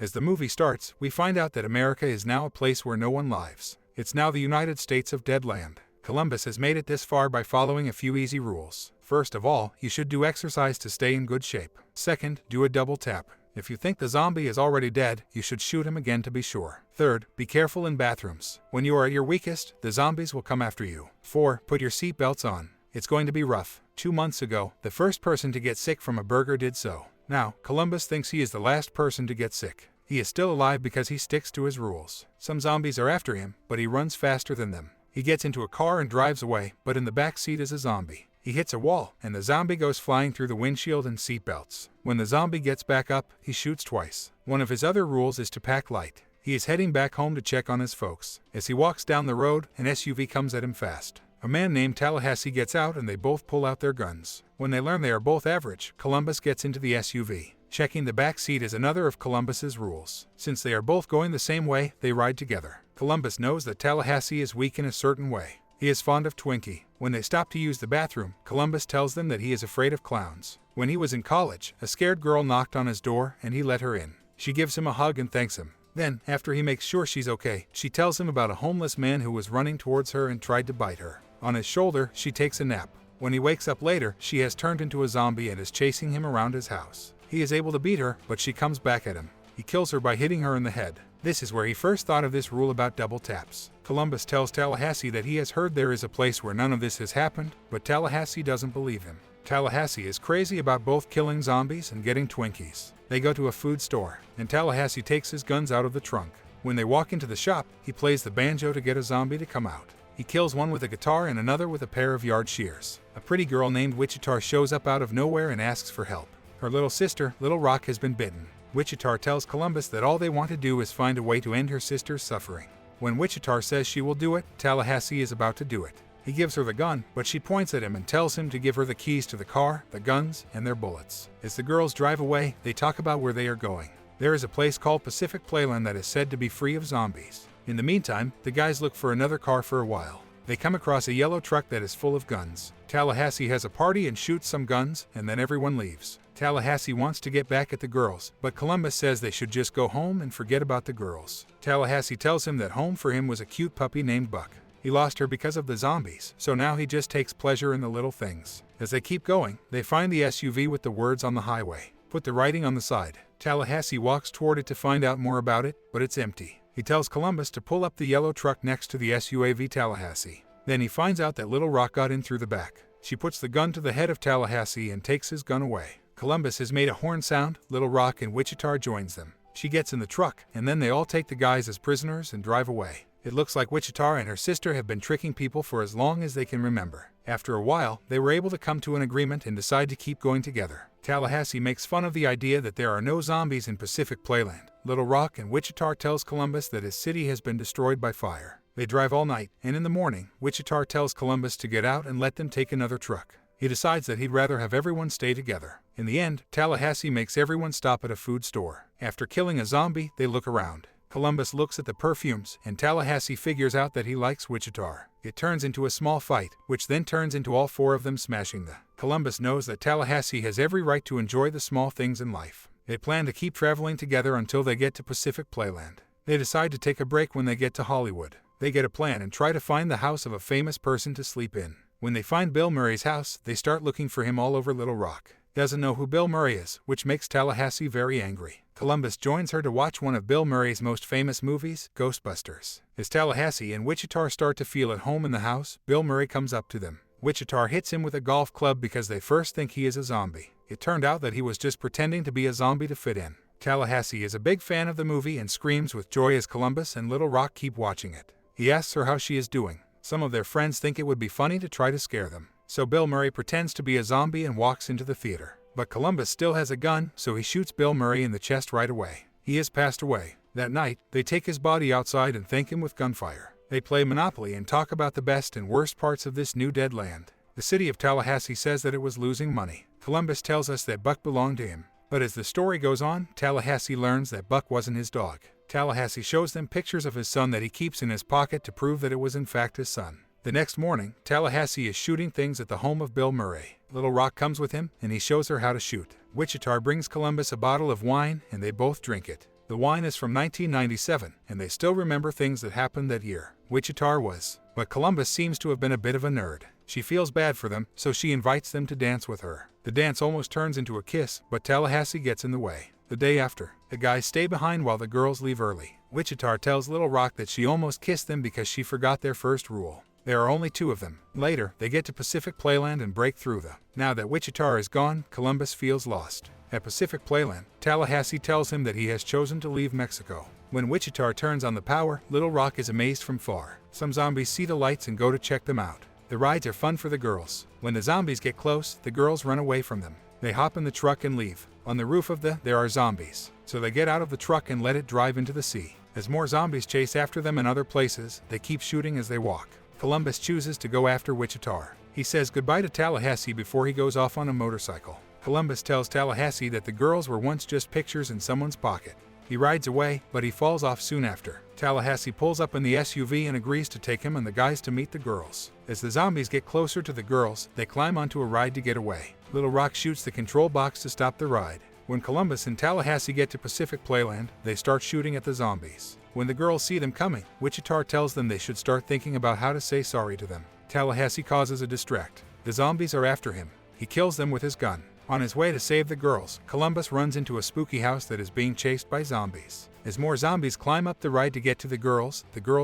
As the movie starts, we find out that America is now a place where no one lives. It's now the United States of Dead Land. Columbus has made it this far by following a few easy rules. First of all, you should do exercise to stay in good shape. Second, do a double tap. If you think the zombie is already dead, you should shoot him again to be sure. Third, be careful in bathrooms. When you are at your weakest, the zombies will come after you. 4. Put your seatbelts on. It's going to be rough. 2 months ago, the first person to get sick from a burger did so. Now, Columbus thinks he is the last person to get sick. He is still alive because he sticks to his rules. Some zombies are after him, but he runs faster than them. He gets into a car and drives away, but in the back seat is a zombie. He hits a wall, and the zombie goes flying through the windshield and seatbelts. When the zombie gets back up, he shoots twice. One of his other rules is to pack light. He is heading back home to check on his folks. As he walks down the road, an SUV comes at him fast. A man named Tallahassee gets out and they both pull out their guns. When they learn they are both average, Columbus gets into the SUV. Checking the back seat is another of Columbus's rules. Since they are both going the same way, they ride together. Columbus knows that Tallahassee is weak in a certain way. He is fond of Twinkie. When they stop to use the bathroom, Columbus tells them that he is afraid of clowns. When he was in college, a scared girl knocked on his door and he let her in. She gives him a hug and thanks him. Then, after he makes sure she's okay, she tells him about a homeless man who was running towards her and tried to bite her. On his shoulder, she takes a nap. When he wakes up later, she has turned into a zombie and is chasing him around his house. He is able to beat her, but she comes back at him. He kills her by hitting her in the head. This is where he first thought of this rule about double taps. Columbus tells Tallahassee that he has heard there is a place where none of this has happened, but Tallahassee doesn't believe him. Tallahassee is crazy about both killing zombies and getting Twinkies. They go to a food store, and Tallahassee takes his guns out of the trunk. When they walk into the shop, he plays the banjo to get a zombie to come out. He kills one with a guitar and another with a pair of yard shears. A pretty girl named Wichita shows up out of nowhere and asks for help. Her little sister, Little Rock, has been bitten. Wichita tells Columbus that all they want to do is find a way to end her sister's suffering. When Wichita says she will do it, Tallahassee is about to do it. He gives her the gun, but she points at him and tells him to give her the keys to the car, the guns, and their bullets. As the girls drive away, they talk about where they are going. There is a place called Pacific Playland that is said to be free of zombies. In the meantime, the guys look for another car for a while. They come across a yellow truck that is full of guns. Tallahassee has a party and shoots some guns, and then everyone leaves. Tallahassee wants to get back at the girls, but Columbus says they should just go home and forget about the girls. Tallahassee tells him that home for him was a cute puppy named Buck. He lost her because of the zombies, so now he just takes pleasure in the little things. As they keep going, they find the SUV with the words on the highway. Put the writing on the side. Tallahassee walks toward it to find out more about it, but it's empty. He tells Columbus to pull up the yellow truck next to the SUV Tallahassee. Then he finds out that Little Rock got in through the back. She puts the gun to the head of Tallahassee and takes his gun away. Columbus has made a horn sound. Little Rock and Wichita joins them. She gets in the truck, and then they all take the guys as prisoners and drive away. It looks like Wichita and her sister have been tricking people for as long as they can remember. After a while, they were able to come to an agreement and decide to keep going together. Tallahassee makes fun of the idea that there are no zombies in Pacific Playland. Little Rock and Wichita tells Columbus that his city has been destroyed by fire. They drive all night, and in the morning, Wichita tells Columbus to get out and let them take another truck. He decides that he'd rather have everyone stay together. In the end, Tallahassee makes everyone stop at a food store. After killing a zombie, they look around. Columbus looks at the perfumes, and Tallahassee figures out that he likes Wichita. It turns into a small fight, which then turns into all four of them smashing the. Columbus knows that Tallahassee has every right to enjoy the small things in life. They plan to keep traveling together until they get to Pacific Playland. They decide to take a break when they get to Hollywood. They get a plan and try to find the house of a famous person to sleep in. When they find Bill Murray's house, they start looking for him all over Little Rock. Doesn't know who Bill Murray is, which makes Tallahassee very angry. Columbus joins her to watch one of Bill Murray's most famous movies, Ghostbusters. As Tallahassee and Wichita start to feel at home in the house, Bill Murray comes up to them. Wichita hits him with a golf club because they first think he is a zombie. It turned out that he was just pretending to be a zombie to fit in. Tallahassee is a big fan of the movie and screams with joy as Columbus and Little Rock keep watching it. He asks her how she is doing. Some of their friends think it would be funny to try to scare them. So Bill Murray pretends to be a zombie and walks into the theater. But Columbus still has a gun, so he shoots Bill Murray in the chest right away. He has passed away. That night, they take his body outside and thank him with gunfire. They play Monopoly and talk about the best and worst parts of this new dead land. The city of Tallahassee says that it was losing money. Columbus tells us that Buck belonged to him. But as the story goes on, Tallahassee learns that Buck wasn't his dog. Tallahassee shows them pictures of his son that he keeps in his pocket to prove that it was in fact his son. The next morning, Tallahassee is shooting things at the home of Bill Murray. Little Rock comes with him, and he shows her how to shoot. Wichita brings Columbus a bottle of wine, and they both drink it. The wine is from 1997, and they still remember things that happened that year. Wichita was. But Columbus seems to have been a bit of a nerd. She feels bad for them, so she invites them to dance with her. The dance almost turns into a kiss, but Tallahassee gets in the way. The day after, the guys stay behind while the girls leave early. Wichita tells Little Rock that she almost kissed them because she forgot their first rule. There are only 2 of them. Later, they get to Pacific Playland and break through the. Now that Wichita is gone, Columbus feels lost. At Pacific Playland, Tallahassee tells him that he has chosen to leave Mexico. When Wichita turns on the power, Little Rock is amazed from far. Some zombies see the lights and go to check them out. The rides are fun for the girls. When the zombies get close, the girls run away from them. They hop in the truck and leave. On the roof of there are zombies. So they get out of the truck and let it drive into the sea. As more zombies chase after them in other places, they keep shooting as they walk. Columbus chooses to go after Wichita. He says goodbye to Tallahassee before he goes off on a motorcycle. Columbus tells Tallahassee that the girls were once just pictures in someone's pocket. He rides away, but he falls off soon after. Tallahassee pulls up in the SUV and agrees to take him and the guys to meet the girls. As the zombies get closer to the girls, they climb onto a ride to get away. Little Rock shoots the control box to stop the ride. When Columbus and Tallahassee get to Pacific Playland, they start shooting at the zombies. When the girls see them coming, Wichita tells them they should start thinking about how to say sorry to them. Tallahassee causes a distract. The zombies are after him. He kills them with his gun. On his way to save the girls, Columbus runs into a spooky house that is being chased by zombies. As more zombies climb up the ride to get to the girls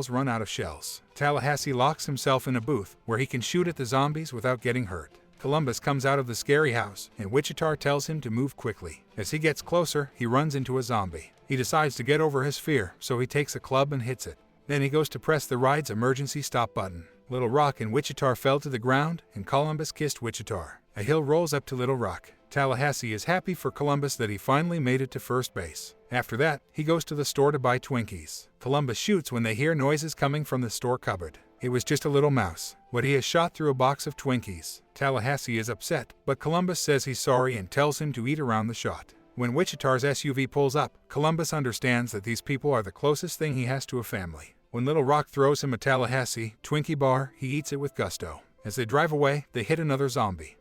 run out of shells. Tallahassee locks himself in a booth where he can shoot at the zombies without getting hurt. Columbus comes out of the scary house, and Wichita tells him to move quickly. As he gets closer, he runs into a zombie. He decides to get over his fear, so he takes a club and hits it. Then he goes to press the ride's emergency stop button. Little Rock and Wichita fell to the ground, and Columbus kissed Wichita. A hill rolls up to Little Rock. Tallahassee is happy for Columbus that he finally made it to first base. After that, he goes to the store to buy Twinkies. Columbus shoots when they hear noises coming from the store cupboard. It was just a little mouse, but he has shot through a box of Twinkies. Tallahassee is upset, but Columbus says he's sorry and tells him to eat around the shot. When Wichita's SUV pulls up, Columbus understands that these people are the closest thing he has to a family. When Little Rock throws him a Tallahassee Twinkie bar, he eats it with gusto. As they drive away, they hit another zombie.